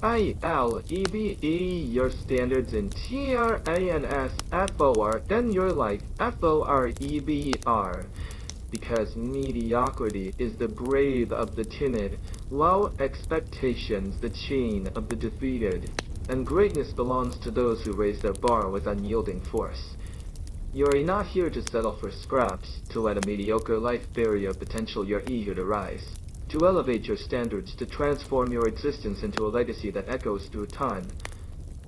ILEVE, your standards in TRANSFOR, then your life FOREVER. Because mediocrity is the brave of the timid, low expectations the chain of the defeated, and greatness belongs to those who raise their bar with unyielding force. You're not here to settle for scraps, to let a mediocre life bury your potential. You're eager to rise, to elevate your standards, to transform your existence into a legacy that echoes through time.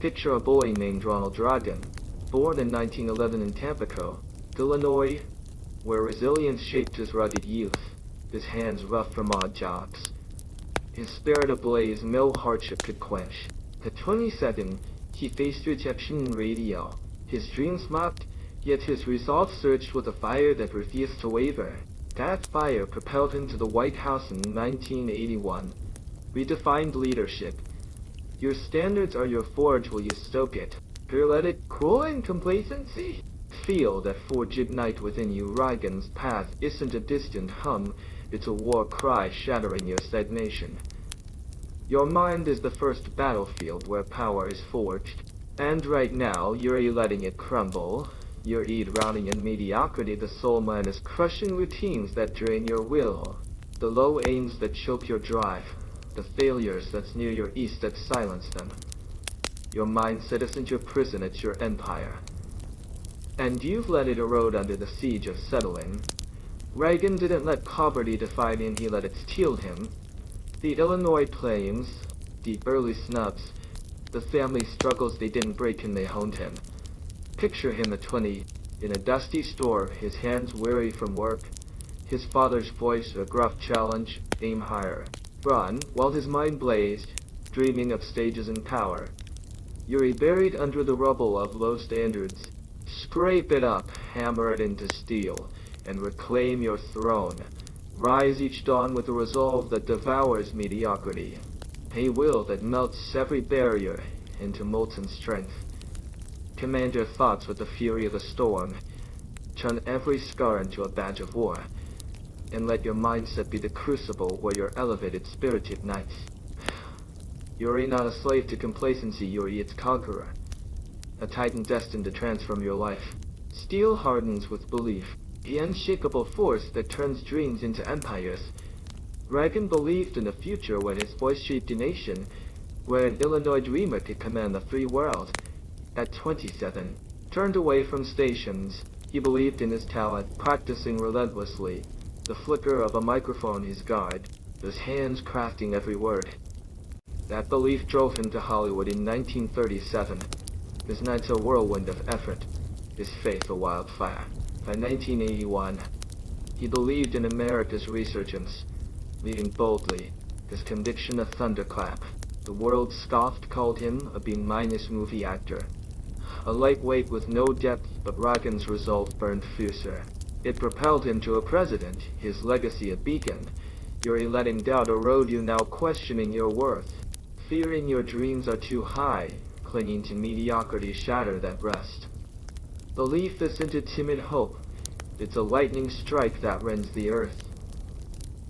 Picture a boy named Ronald Reagan, born in 1911 in Tampico, Illinois, where resilience shaped his rugged youth, his hands rough from odd jobs, his spirit ablaze no hardship could quench. At 27, he faced rejection in radio. His dreams mocked, yet his resolve surged with a fire that refused to waver. That fire propelled him to the White House in 1981. Redefined leadership. Your standards are your forge. Will you stoke it? Or let it cool in complacency? Feel that forge ignite within you. Reagan's path isn't a distant hum, it's a war cry shattering your stagnation. Your mind is the first battlefield where power is forged, and right now you're letting it crumble. You're drowning in mediocrity. The soul mine is crushing routines that drain your will, the low aims that choke your drive, the failures that sneer your east that silence them. Your mindset isn't your prison, it's your empire. And you've let it erode under the siege of settling. Reagan didn't let poverty define him, he let it steel him. The Illinois flames, the early snubs, the family struggles, they didn't break him, they honed him. Picture him at 20, in a dusty store, his hands weary from work, his father's voice a gruff challenge, aim higher. Run, while his mind blazed, dreaming of stages and power. You're buried under the rubble of low standards. Scrape it up, hammer it into steel, and reclaim your throne. Rise each dawn with a resolve that devours mediocrity, a will that melts every barrier into molten strength. Command your thoughts with the fury of the storm. Turn every scar into a badge of war, and let your mindset be the crucible where your elevated spirit ignites. You're not a slave to complacency, you're its conqueror. A titan destined to transform your life. Steel hardens with belief, the unshakable force that turns dreams into empires. Reagan believed in a future where his voice shaped a nation, where an Illinois dreamer could command the free world. At 27, turned away from stations, he believed in his talent, practicing relentlessly. The flicker of a microphone his guide, his hands crafting every word. That belief drove him to Hollywood in 1937. His nights a whirlwind of effort, his faith a wildfire. By 1981, he believed in America's resurgence, leading boldly, his conviction a thunderclap. The world scoffed, called him a B-minus movie actor. A lightweight with no depth, but Reagan's resolve burned fiercer. It propelled him to a president, his legacy a beacon. You're letting doubt erode you, now questioning your worth. Fearing your dreams are too high, clinging to mediocrity shatter that rest. Belief isn't a timid hope, it's a lightning strike that rends the earth.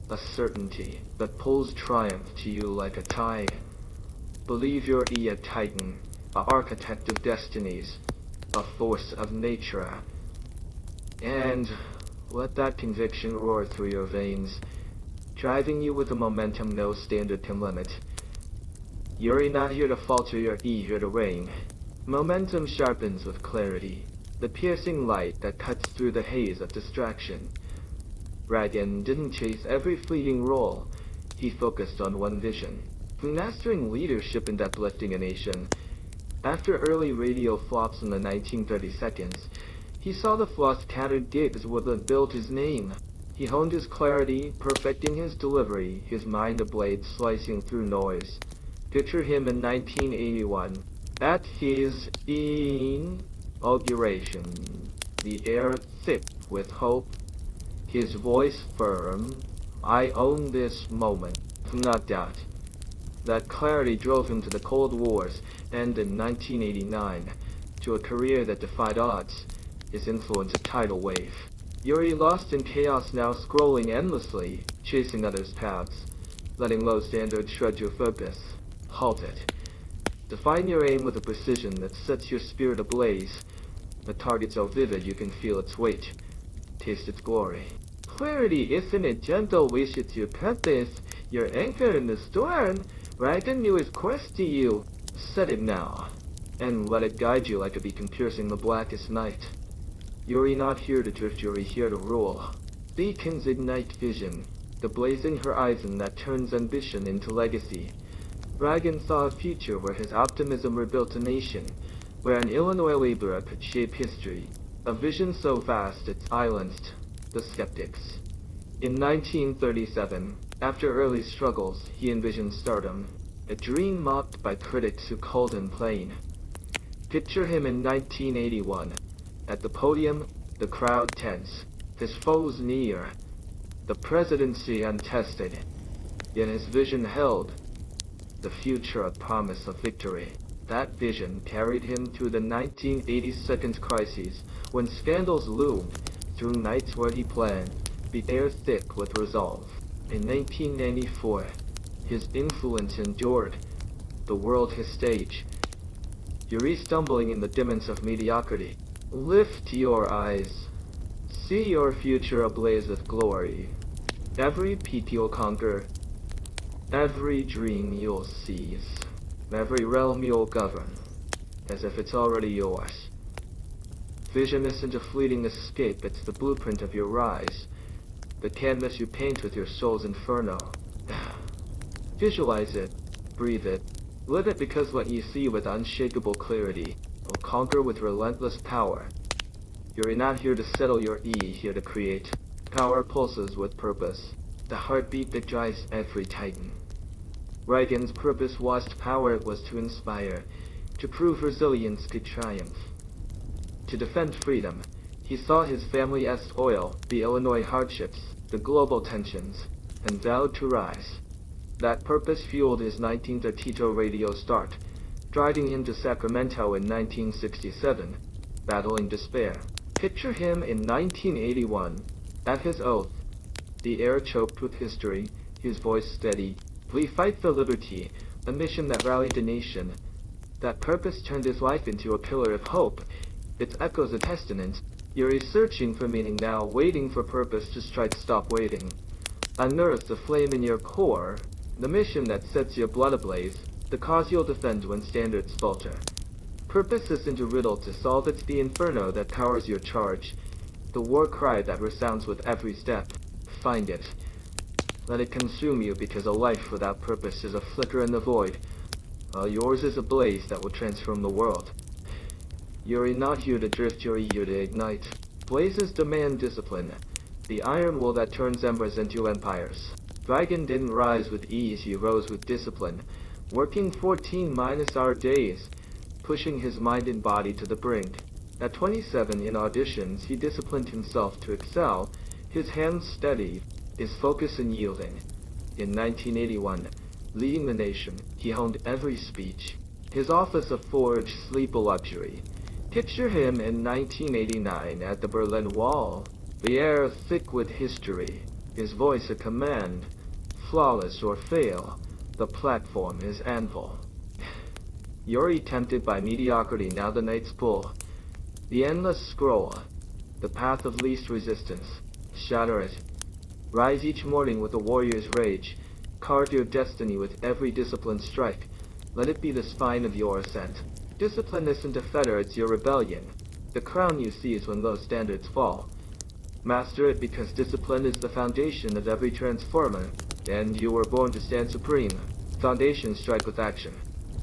A certainty that pulls triumph to you like a tide. Believe you're a titan, a architect of destinies, a force of nature. And let that conviction roar through your veins, driving you with a momentum no standard can limit. You're not here to falter, you're here to reign. Momentum sharpens with clarity, the piercing light that cuts through the haze of distraction. Reagan didn't chase every fleeting role, he focused on one vision, mastering leadership and uplifting a nation. After early radio flops in the 1930s, he saw the flaws tattered gigs would have built his name. He honed his clarity, perfecting his delivery, his mind a blade slicing through noise. Picture him in 1981, at his inauguration, the air thick with hope, his voice firm. I own this moment, not doubt. That clarity drove him to the Cold Wars, and in 1989, to a career that defied odds, his influence a tidal wave. You're lost in chaos now, scrolling endlessly, chasing others' paths, letting low standards shred your focus. Halt it. Define your aim with a precision that sets your spirit ablaze. The target so vivid you can feel its weight, taste its glory. Clarity isn't a gentle wish at your purpose. Your anchor in the storm. Raiden knew his quest to you. Set it now, and let it guide you like a beacon piercing the blackest night. Yuri not here to drift, Yuri here to rule. Beacons ignite vision, the blazing horizon that turns ambition into legacy. Raiden saw a future where his optimism rebuilt a nation, where an Illinois laborer could shape history, a vision so vast it silenced the skeptics. In 1937, after early struggles, he envisioned stardom, a dream mocked by critics who called him plain. Picture him in 1981. At the podium, the crowd tense, his foes near, the presidency untested. Yet his vision held, the future a promise of victory. That vision carried him through the 1982 crises, when scandals loomed, through nights where he planned, the air thick with resolve. In 1994, his influence endured, the world his stage. Yuri stumbling in the demons of mediocrity. Lift your eyes. See your future ablaze with glory. Every peak you'll conquer. Every dream you'll seize. Every realm you'll govern. As if it's already yours. Vision isn't a fleeting escape, it's the blueprint of your rise. The canvas you paint with your soul's inferno. Visualize it. Breathe it. Live it, because what you see with unshakable clarity will conquer with relentless power. You're not here to settle your E, here to create. Power pulses with purpose, the heartbeat that drives every titan. Raiden's purpose wasn't power, it was to inspire, to prove resilience could triumph. To defend freedom, he saw his family as oil, the Illinois hardships, the global tensions, and vowed to rise. That purpose fueled his 1932 radio start, driving him to Sacramento in 1967, battling despair. Picture him in 1981, at his oath, the air choked with history, his voice steady. We fight for liberty, a mission that rallied the nation. That purpose turned his life into a pillar of hope. Its echoes a testament. Yuri searching for meaning now, waiting for purpose to strike. Stop waiting. Unearth the flame in your core, the mission that sets your blood ablaze, the cause you'll defend when standards falter. Purpose isn't a riddle to solve, it's the inferno that powers your charge, the war cry that resounds with every step. Find it. Let it consume you, because a life without purpose is a flicker in the void, while yours is a blaze that will transform the world. Yuri not here to drift, Yuri here to ignite. Blazes demand discipline, the iron will that turns embers into empires. Dragon didn't rise with ease, he rose with discipline, working 14-hour days, pushing his mind and body to the brink. At 27 in auditions, he disciplined himself to excel, his hands steady, his focus unyielding. In 1981, leading the nation, he honed every speech. His office a forge, sleep a luxury. Picture him in 1989 at the Berlin Wall, the air thick with history, his voice a command. Flawless or fail, the platform is anvil. Yuri tempted by mediocrity, now the night's pull. The endless scroll, the path of least resistance. Shatter it. Rise each morning with a warrior's rage. Carve your destiny with every disciplined strike. Let it be the spine of your ascent. Discipline isn't a fetter, it's your rebellion. The crown you seize when those standards fall. Master it, because discipline is the foundation of every transformer, and you were born to stand supreme. Foundations strike with action.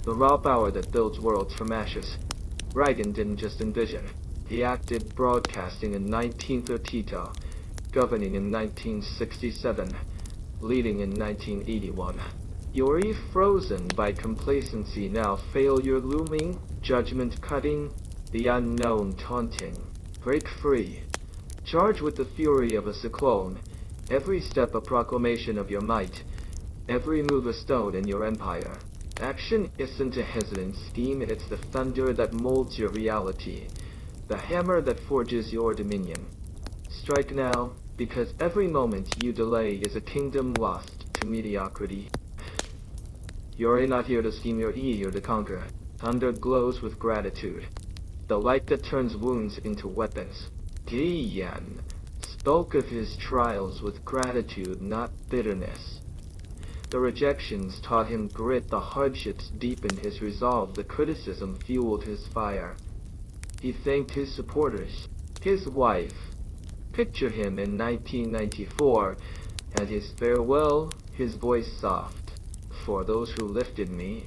The raw power that builds worlds from ashes. Raiden didn't just envision. He acted, broadcasting in 1932, governing in 1967, leading in 1981. Yuri frozen by complacency, now failure looming, judgment cutting, the unknown taunting. Break free. Charge with the fury of a cyclone, every step a proclamation of your might, every move a stone in your empire. Action isn't a hesitant scheme, it's the thunder that molds your reality, the hammer that forges your dominion. Strike now, because every moment you delay is a kingdom lost to mediocrity. You're not here to scheme, you're here to conquer. Thunder glows with gratitude, the light that turns wounds into weapons. Giyan spoke of his trials with gratitude, not bitterness. The rejections taught him grit, the hardships deepened his resolve, the criticism fueled his fire. He thanked his supporters, his wife. Picture him in 1994, at his farewell, his voice soft. For those who lifted me,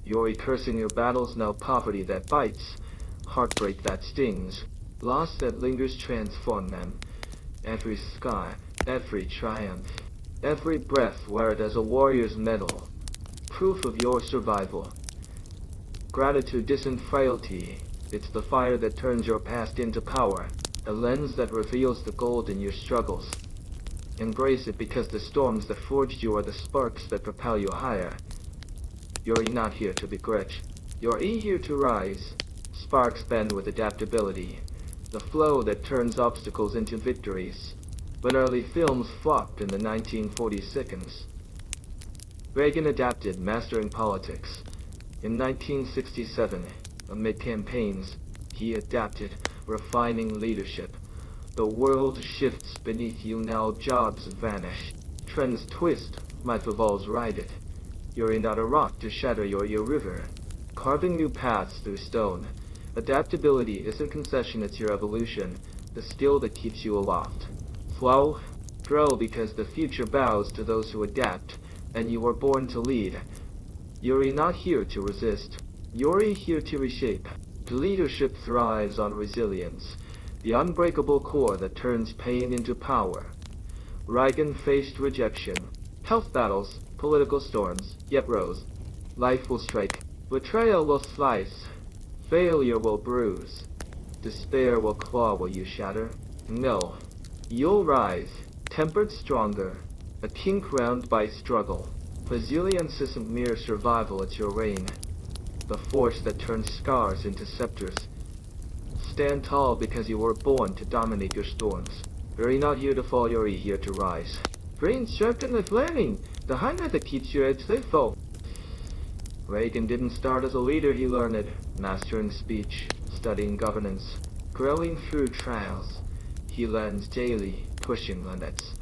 you're cursing your battles now, poverty that bites, heartbreak that stings, loss that lingers transform them. Every scar, every triumph, every breath wear it as a warrior's medal, proof of your survival. Gratitude isn't frailty, it's the fire that turns your past into power, a lens that reveals the gold in your struggles. Embrace it, because the storms that forged you are the sparks that propel you higher. You're not here to begrudge, you're here to rise. Sparks bend with adaptability, the flow that turns obstacles into victories. When early films flopped in the 1940s, Reagan adapted, mastering politics. In 1967, amid campaigns, he adapted, refining leadership. The world shifts beneath you now, jobs vanish. Trends twist, life evolves, ride it. You're not a rock to shatter, you're your river, carving new paths through stone. Adaptability isn't concession, it's your evolution, the skill that keeps you aloft. Flow, grow, because the future bows to those who adapt, and you were born to lead. You're not here to resist, you're here to reshape. Leadership thrives on resilience, the unbreakable core that turns pain into power. Reagan faced rejection, health battles, political storms, yet rose. Life will strike, betrayal will slice, failure will bruise, despair will claw. Will you shatter? No. You'll rise, tempered stronger, a king crowned by struggle. Resilience isn't mere survival, it's your reign, the force that turns scars into scepters. Stand tall, because you were born to dominate your storms. You're not here to fall, you're here to rise. Brain sharpened with learning, the hunger that keeps your edge faithful. Reagan didn't start as a leader, he learned it, mastering speech, studying governance, growing through trials. He learns daily, pushing limits.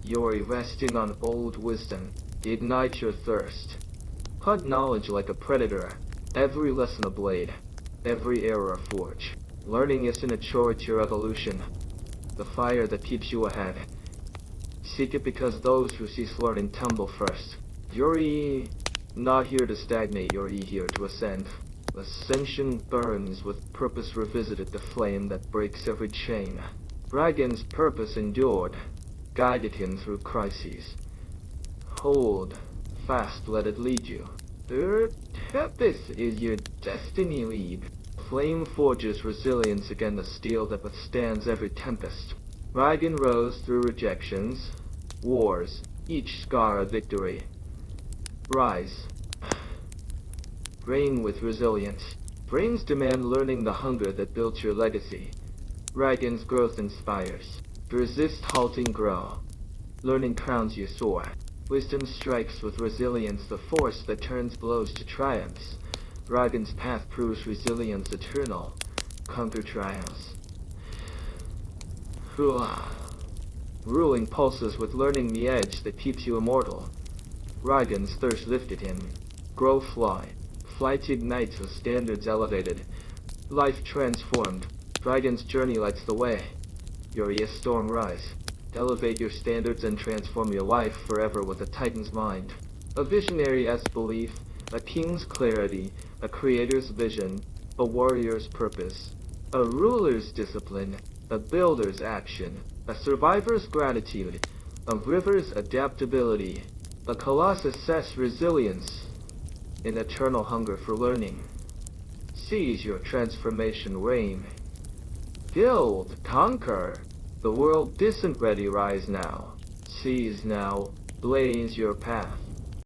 You're resting on old wisdom, ignite your thirst. Hunt knowledge like a predator, every lesson a blade, every error a forge. Learning isn't a chore, it's your evolution, the fire that keeps you ahead. Seek it, because those who cease learning tumble first. You're not here to stagnate, you're here to ascend. Ascension burns with purpose revisited, the flame that breaks every chain. Reagan's purpose endured, guided him through crises. Hold fast, let it lead you. Your purpose is your destiny lead. Flame forges resilience against the steel that withstands every tempest. Reagan rose through rejections, wars, each scar a victory. Rise. Reign with resilience. Brains demand learning, the hunger that built your legacy. Reagan's growth inspires. Resist, halting, grow. Learning crowns you soar. Wisdom strikes with resilience, the force that turns blows to triumphs. Reagan's path proves resilience eternal. Conquer trials. Ruling pulses with learning, the edge that keeps you immortal. Reagan's thirst lifted him. Grow, fly. Flight ignites with standards elevated. Life transformed. Reagan's journey lights the way. You're a storm rise. Elevate your standards and transform your life forever with a titan's mind. A visionary's belief, a king's clarity, a creator's vision, a warrior's purpose, a ruler's discipline, a builder's action, a survivor's gratitude, a river's adaptability, a colossus' resilience, an eternal hunger for learning. Seize your transformation, reign. Build, conquer. The world isn't ready, rise now. Seize now, blaze your path.